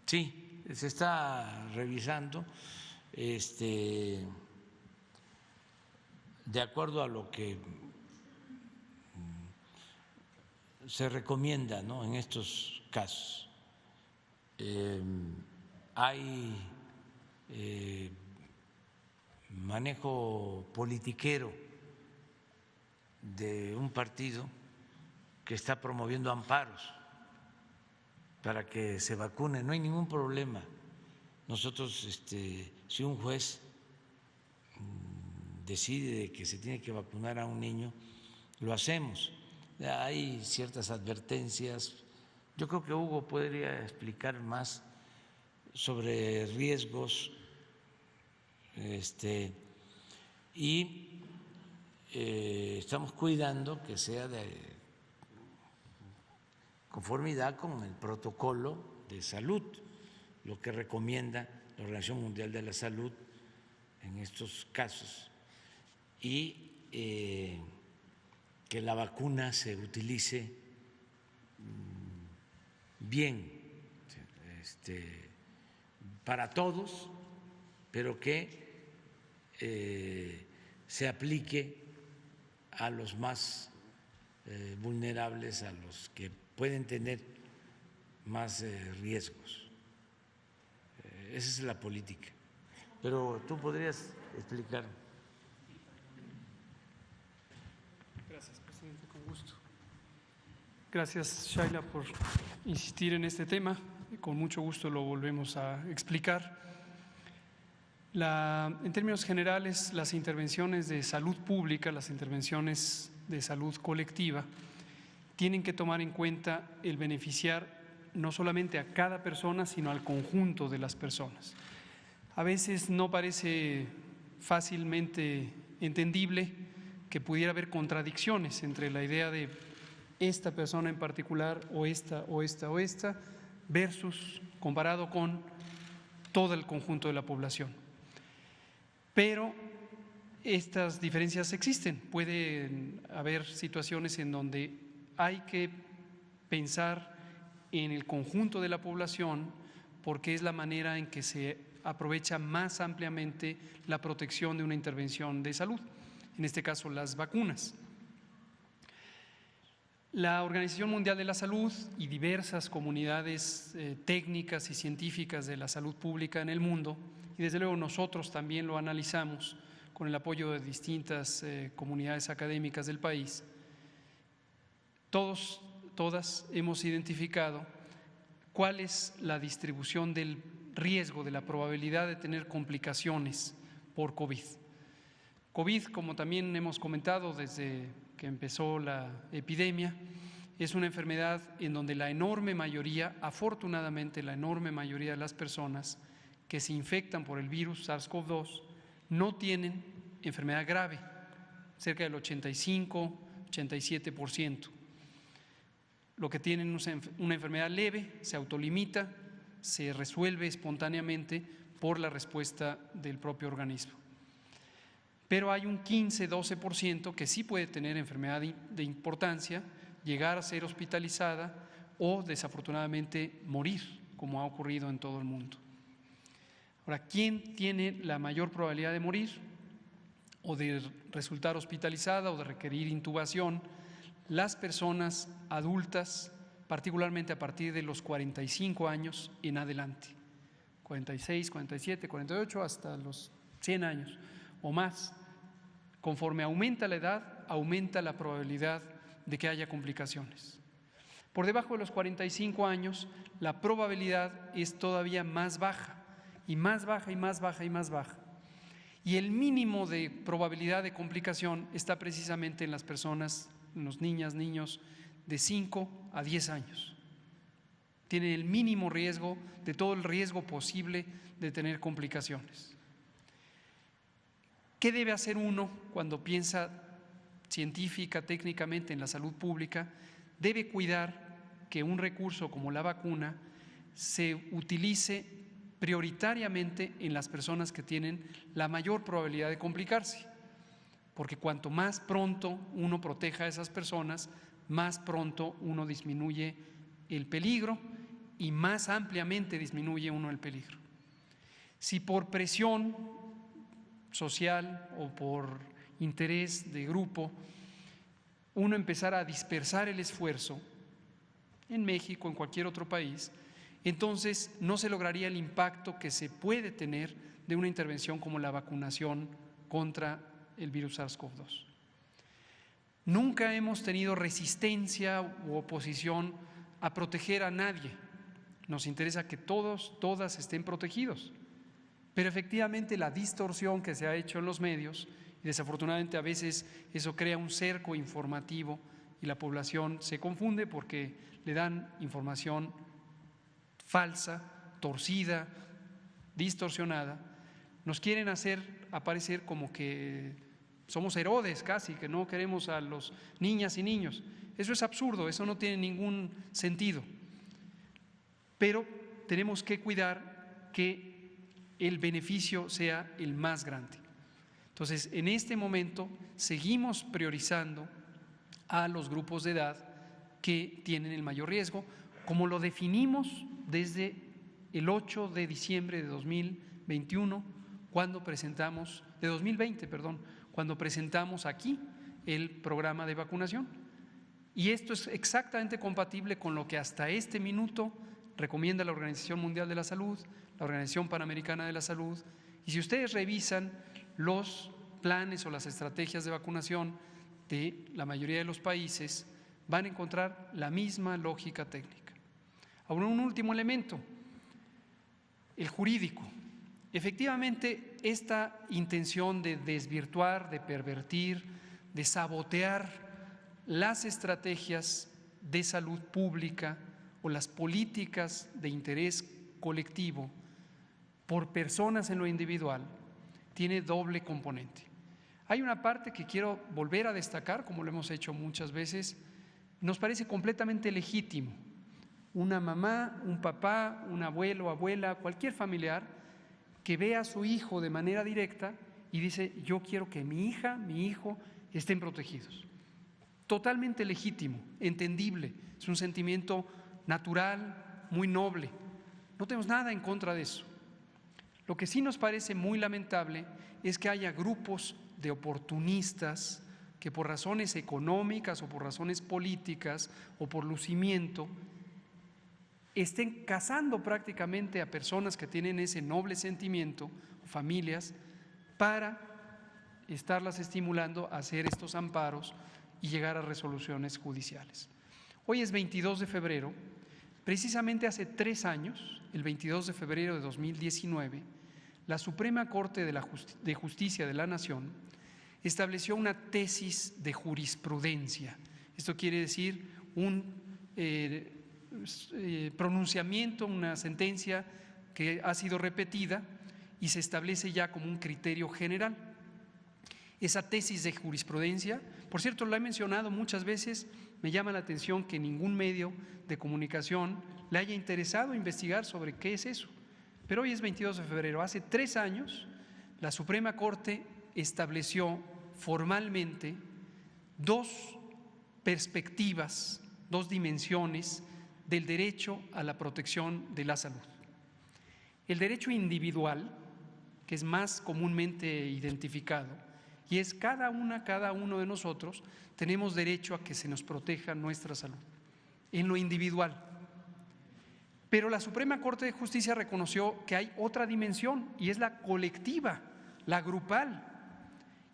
Sí, se está revisando de acuerdo a lo que se recomienda, ¿no?, en estos casos. Hay manejo politiquero de un partido que está promoviendo amparos para que se vacune. No hay ningún problema. Nosotros, si un juez decide que se tiene que vacunar a un niño, lo hacemos. Hay ciertas advertencias. Yo creo que Hugo podría explicar más sobre riesgos y estamos cuidando que sea de conformidad con el protocolo de salud, lo que recomienda la Organización Mundial de la Salud en estos casos, y que la vacuna se utilice bien para todos, pero que se aplique a los más vulnerables, a los que pueden tener más riesgos. Esa es la política. Pero tú podrías explicar. Gracias, presidente, con gusto. Gracias, Shaila, por insistir en este tema. Con mucho gusto lo volvemos a explicar. En términos generales, las intervenciones de salud pública, las intervenciones de salud colectiva, tienen que tomar en cuenta el beneficiar no solamente a cada persona, sino al conjunto de las personas. A veces no parece fácilmente entendible que pudiera haber contradicciones entre la idea de esta persona en particular o esta versus comparado con todo el conjunto de la población. Pero estas diferencias existen. Pueden haber situaciones en donde hay que pensar en el conjunto de la población porque es la manera en que se aprovecha más ampliamente la protección de una intervención de salud, en este caso las vacunas. La Organización Mundial de la Salud y diversas comunidades técnicas y científicas de la salud pública en el mundo, y desde luego nosotros también lo analizamos con el apoyo de distintas comunidades académicas del país, todas hemos identificado cuál es la distribución del riesgo, de la probabilidad de tener complicaciones por COVID. COVID, como también hemos comentado desde que empezó la epidemia, es una enfermedad en donde la enorme mayoría, afortunadamente la enorme mayoría de las personas que se infectan por el virus SARS-CoV-2 no tienen enfermedad grave, cerca del 85–87%. Lo que tienen una enfermedad leve, se autolimita, se resuelve espontáneamente por la respuesta del propio organismo. Pero hay un 15–12% que sí puede tener enfermedad de importancia, llegar a ser hospitalizada o desafortunadamente morir, como ha ocurrido en todo el mundo. Ahora, ¿quién tiene la mayor probabilidad de morir o de resultar hospitalizada o de requerir intubación? Las personas adultas, particularmente a partir de los 45 años en adelante, 46, 47, 48, hasta los 100 años o más. Conforme aumenta la edad, aumenta la probabilidad de que haya complicaciones. Por debajo de los 45 años, la probabilidad es todavía más baja, y más baja, y más baja, y más baja. Y el mínimo de probabilidad de complicación está precisamente en las personas, en los niños de 5 a 10 años. Tienen el mínimo riesgo de todo el riesgo posible de tener complicaciones. ¿Qué debe hacer uno cuando piensa científica, técnicamente en la salud pública? Debe cuidar que un recurso como la vacuna se utilice prioritariamente en las personas que tienen la mayor probabilidad de complicarse, porque cuanto más pronto uno proteja a esas personas, más pronto uno disminuye el peligro y más ampliamente disminuye uno el peligro. Si por presión social o por interés de grupo uno empezara a dispersar el esfuerzo en México, en cualquier otro país, entonces no se lograría el impacto que se puede tener de una intervención como la vacunación contra el virus SARS-CoV-2. Nunca hemos tenido resistencia u oposición a proteger a nadie. Nos interesa que todos, todas estén protegidos. Pero efectivamente la distorsión que se ha hecho en los medios, y desafortunadamente a veces eso crea un cerco informativo y la población se confunde porque le dan información falsa, torcida, distorsionada, nos quieren hacer aparecer como que somos Herodes casi, que no queremos a los niñas y niños. Eso es absurdo, eso no tiene ningún sentido. Pero tenemos que cuidar que el beneficio sea el más grande. Entonces, en este momento seguimos priorizando a los grupos de edad que tienen el mayor riesgo, como lo definimos desde el 8 de diciembre de 2021, cuando presentamos, de 2020, perdón, cuando presentamos aquí el programa de vacunación. Y esto es exactamente compatible con lo que hasta este minuto recomienda la Organización Mundial de la Salud, la Organización Panamericana de la Salud. Y si ustedes revisan los planes o las estrategias de vacunación de la mayoría de los países, van a encontrar la misma lógica técnica. Ahora, un último elemento, el jurídico. Efectivamente, esta intención de desvirtuar, de pervertir, de sabotear las estrategias de salud pública o las políticas de interés colectivo por personas en lo individual, tiene doble componente. Hay una parte que quiero volver a destacar, como lo hemos hecho muchas veces, nos parece completamente legítimo. Una mamá, un papá, un abuelo, abuela, cualquier familiar que vea a su hijo de manera directa y dice: yo quiero que mi hija, mi hijo estén protegidos. Totalmente legítimo, entendible, es un sentimiento natural, muy noble. No tenemos nada en contra de eso. Lo que sí nos parece muy lamentable es que haya grupos de oportunistas que por razones económicas o por razones políticas o por lucimiento estén cazando prácticamente a personas que tienen ese noble sentimiento, familias, para estarlas estimulando a hacer estos amparos y llegar a resoluciones judiciales. Hoy es 22 de febrero, precisamente hace 3 años, el 22 de febrero de 2019, la Suprema Corte de Justicia de la Nación estableció una tesis de jurisprudencia. Esto quiere decir un pronunciamiento, una sentencia que ha sido repetida y se establece ya como un criterio general. Esa tesis de jurisprudencia, por cierto, lo he mencionado muchas veces, me llama la atención que ningún medio de comunicación le haya interesado investigar sobre qué es eso. Pero hoy es 22 de febrero, hace 3 años la Suprema Corte estableció formalmente 2 perspectivas, 2 dimensiones del derecho a la protección de la salud. El derecho individual, que es más comúnmente identificado, y es cada uno de nosotros tenemos derecho a que se nos proteja nuestra salud, en lo individual. Pero la Suprema Corte de Justicia reconoció que hay otra dimensión y es la colectiva, la grupal.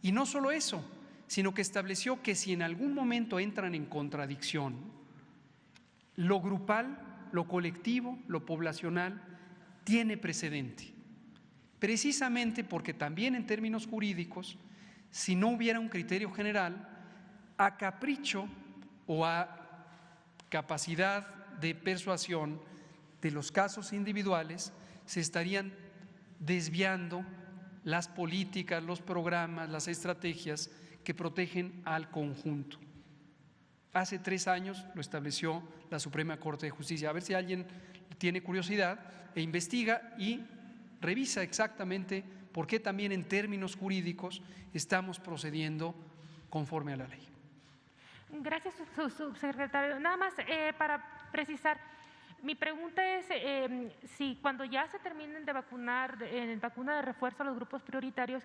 Y no solo eso, sino que estableció que si en algún momento entran en contradicción, lo grupal, lo colectivo, lo poblacional, tiene precedente. Precisamente porque también en términos jurídicos, si no hubiera un criterio general, a capricho o a capacidad de persuasión de los casos individuales, se estarían desviando las políticas, los programas, las estrategias que protegen al conjunto. Hace 3 años lo estableció la Suprema Corte de Justicia. A ver si alguien tiene curiosidad e investiga y revisa exactamente por qué también en términos jurídicos estamos procediendo conforme a la ley. Gracias, subsecretario. Nada más para precisar, Mi pregunta es si cuando ya se terminen de vacunar, en vacuna de refuerzo a los grupos prioritarios,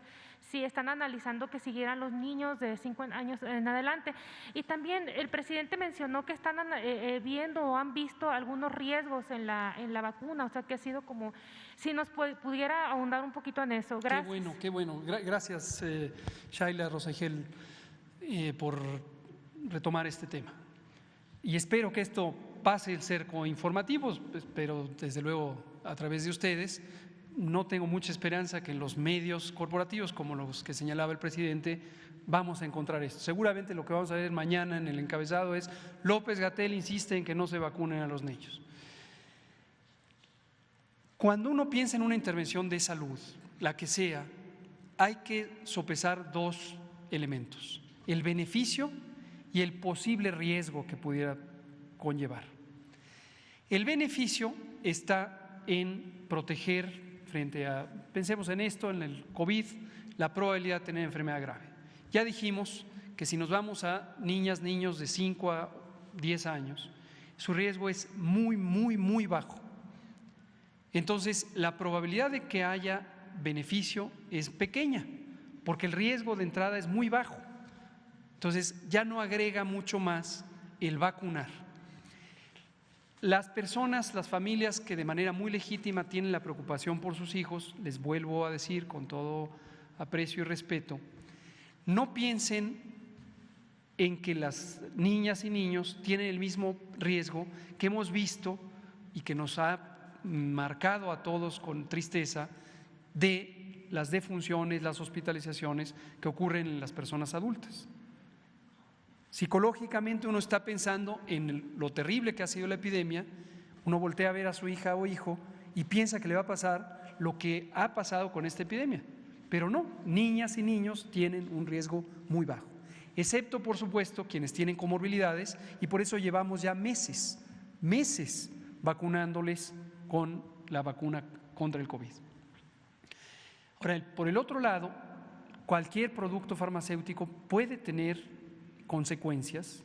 si están analizando que siguieran los niños de 5 años en adelante. Y también el presidente mencionó que están viendo o han visto algunos riesgos en la vacuna, o sea que ha sido como, si nos pudiera ahondar un poquito en eso. Gracias. Qué bueno. Gracias, Shaila Rosagel, por retomar este tema. Y espero que esto pase el cerco informativo, pero desde luego a través de ustedes. No tengo mucha esperanza que en los medios corporativos, como los que señalaba el presidente, vamos a encontrar esto. Seguramente lo que vamos a ver mañana en el encabezado es: López-Gatell insiste en que no se vacunen a los niños. Cuando uno piensa en una intervención de salud, la que sea, hay que sopesar dos elementos: el beneficio y el posible riesgo que pudiera conllevar. El beneficio está en proteger frente a, pensemos en esto, en el COVID, la probabilidad de tener enfermedad grave. Ya dijimos que si nos vamos a niñas, niños de 5 a 10 años, su riesgo es muy bajo. Entonces, la probabilidad de que haya beneficio es pequeña, porque el riesgo de entrada es muy bajo. Entonces, ya no agrega mucho más el vacunar. Las personas, las familias que de manera muy legítima tienen la preocupación por sus hijos, les vuelvo a decir con todo aprecio y respeto, no piensen en que las niñas y niños tienen el mismo riesgo que hemos visto y que nos ha marcado a todos con tristeza de las defunciones, las hospitalizaciones que ocurren en las personas adultas. Psicológicamente uno está pensando en lo terrible que ha sido la epidemia, uno voltea a ver a su hija o hijo y piensa que le va a pasar lo que ha pasado con esta epidemia, pero no, niñas y niños tienen un riesgo muy bajo, excepto por supuesto quienes tienen comorbilidades, y por eso llevamos ya meses vacunándoles con la vacuna contra el COVID. Ahora, por el otro lado, cualquier producto farmacéutico puede tener consecuencias.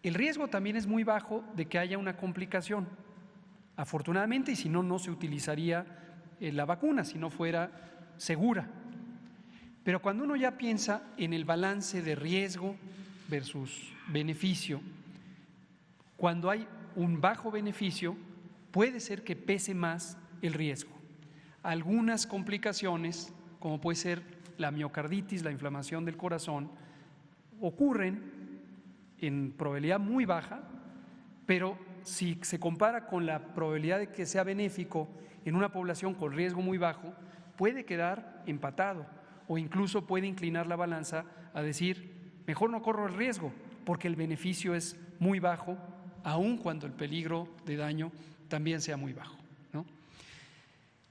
El riesgo también es muy bajo de que haya una complicación, afortunadamente, y si no, no se utilizaría la vacuna si no fuera segura. Pero cuando uno ya piensa en el balance de riesgo versus beneficio, cuando hay un bajo beneficio, puede ser que pese más el riesgo. Algunas complicaciones, como puede ser la miocarditis, la inflamación del corazón, ocurren en probabilidad muy baja, pero si se compara con la probabilidad de que sea benéfico en una población con riesgo muy bajo, puede quedar empatado o incluso puede inclinar la balanza a decir, mejor no corro el riesgo porque el beneficio es muy bajo, aun cuando el peligro de daño también sea muy bajo, ¿no?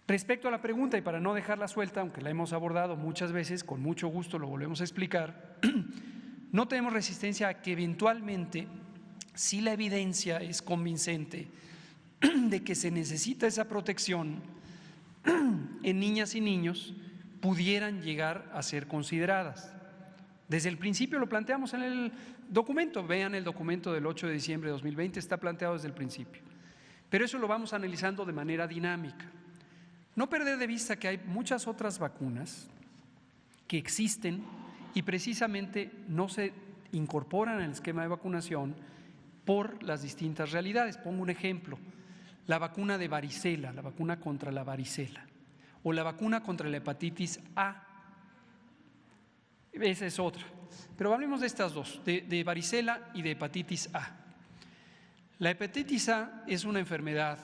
Respecto a la pregunta, y para no dejarla suelta, aunque la hemos abordado muchas veces, con mucho gusto lo volvemos a explicar, no tenemos resistencia a que eventualmente, si la evidencia es convincente de que se necesita esa protección en niñas y niños, pudieran llegar a ser consideradas. Desde el principio lo planteamos en el documento, vean el documento del 8 de diciembre de 2020, está planteado desde el principio. Pero eso lo vamos analizando de manera dinámica. No perder de vista que hay muchas otras vacunas que existen y precisamente no se incorporan en el esquema de vacunación por las distintas realidades. Pongo un ejemplo: la vacuna de varicela, la vacuna contra la varicela, o la vacuna contra la hepatitis A. Esa es otra. Pero hablemos de estas dos, de varicela y de hepatitis A. La hepatitis A es una enfermedad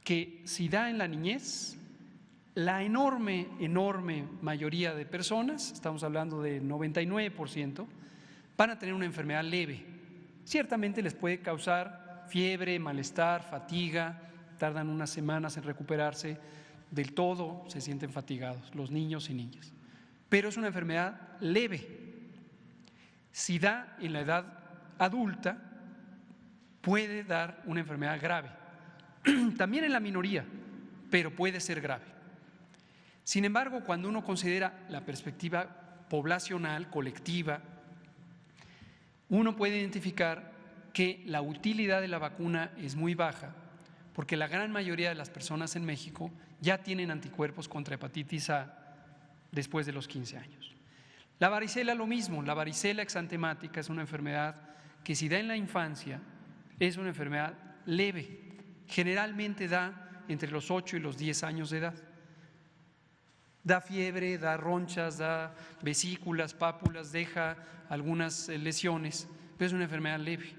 que, si da en la niñez, la enorme mayoría de personas, estamos hablando de 99%, van a tener una enfermedad leve. Ciertamente les puede causar fiebre, malestar, fatiga, tardan unas semanas en recuperarse del todo, se sienten fatigados los niños y niñas, pero es una enfermedad leve. Si da en la edad adulta, puede dar una enfermedad grave, también en la minoría, pero puede ser grave. Sin embargo, cuando uno considera la perspectiva poblacional, colectiva, uno puede identificar que la utilidad de la vacuna es muy baja, porque la gran mayoría de las personas en México ya tienen anticuerpos contra hepatitis A después de los 15 años. La varicela lo mismo, la varicela exantemática es una enfermedad que si da en la infancia es una enfermedad leve, generalmente da entre los 8 y los 10 años de edad. Da fiebre, da ronchas, da vesículas, pápulas, deja algunas lesiones, pero es una enfermedad leve.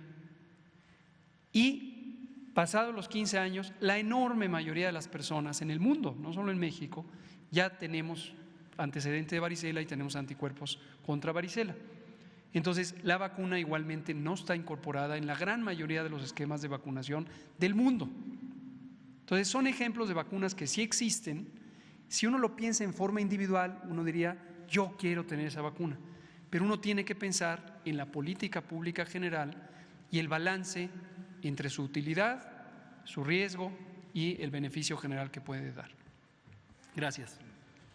Y pasados los 15 años, la enorme mayoría de las personas en el mundo, no solo en México, ya tenemos antecedente de varicela y tenemos anticuerpos contra varicela. Entonces, la vacuna igualmente no está incorporada en la gran mayoría de los esquemas de vacunación del mundo. Entonces, son ejemplos de vacunas que sí existen. Si uno lo piensa en forma individual, uno diría, yo quiero tener esa vacuna. Pero uno tiene que pensar en la política pública general y el balance entre su utilidad, su riesgo y el beneficio general que puede dar. Gracias.